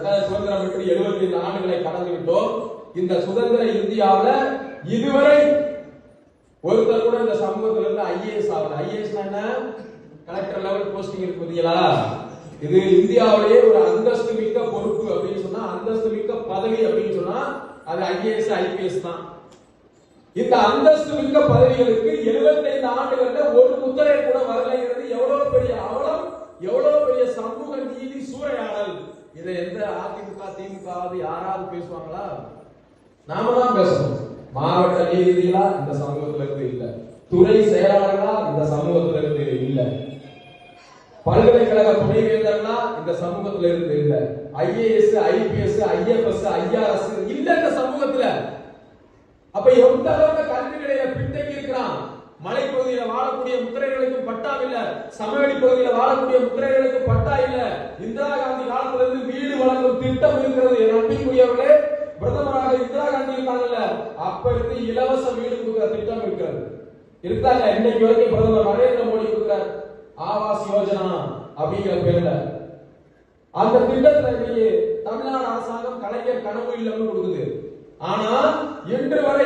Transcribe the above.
சுதந்திரம் பெற்று 75 ஆண்டுகளை கடந்து விட்டோம். இந்த சுதந்திர இந்தியாவில் இதுவரை ஒருத்தர் கூட இந்த சமூகத்துல இருந்து ஐஏஎஸ் ஆகல. ஐஏஎஸ் என்ன? கலெக்டர் லெவல் போஸ்டிங் இருக்கு பாத்தீங்களா? இது இந்தியாவிலேயே ஒரு அந்தஸ்து மிக்க பொறுப்பு அப்படின்னு சொன்னா, அந்தஸ்து மிக்க பதவி அப்படின்னு சொன்னா அது ஐஏஎஸ் ஐபிஎஸ் தான். இந்த அந்தஸ்து மிக்க பதவிகளுக்கு 75 ஆண்டுகள்ல ஒரு முத்திரை கூட வரலைங்கிறது எவ்வளவு பெரிய அவலம், எவ்வளவு பெரிய சமூக நீதி சூறையாடல். இதை எந்த அதிமுக திமுக யாராவது பேசுவாங்களா? நாம தான் பேசணும். மாவட்ட நீதிபதிகளா இந்த சமூகத்துல இருந்து இல்ல, துறை செயலாளர்களா இந்த சமூகத்துல இருந்து இல்ல, பல்கலைக்கழக துணைவேந்தர்களா இந்த சமூகத்துல இருந்து இல்ல, ஐஏஎஸ் ஐபிஎஸ் ஐஎஃப்எஸ் ஐஆர்எஸ் இல்ல இந்த சமூகத்துல. அப்ப எந்த அளவுக்கு கல்வி நிலையில பின்தங்கி இருக்கிறான். மலைப்பகுதியில வாழக்கூடிய முத்திரைகளுக்கு பட்டா இல்ல, சமவெளி பகுதியில வாழக்கூடிய முத்திரைகளுக்கு பட்டா இல்ல. இந்திரா காந்தி காலத்துல இருந்து வீடு வழங்கும் திட்டம் இருக்கிறது. என் அன்பிற்குரியவர்களே, பிரதமராக இந்திரா காந்தி இருக்காங்கல்ல, அப்ப இருந்து இலவச வீடு கொடுக்கிற திட்டம் இருக்கிறது. இருக்காங்க. இன்னைக்கு வரைக்கும் பிரதமர் நரேந்திர மோடி கொடுக்கிற ஆவாஸ் யோஜனா அப்படிங்கிற பேர்ல அந்த திட்டத்துல தமிழ்நாடு அரசாங்கம் கலைஞர் கனவு இல்லம்னு கொடுக்குது. ஆனா இன்று வரை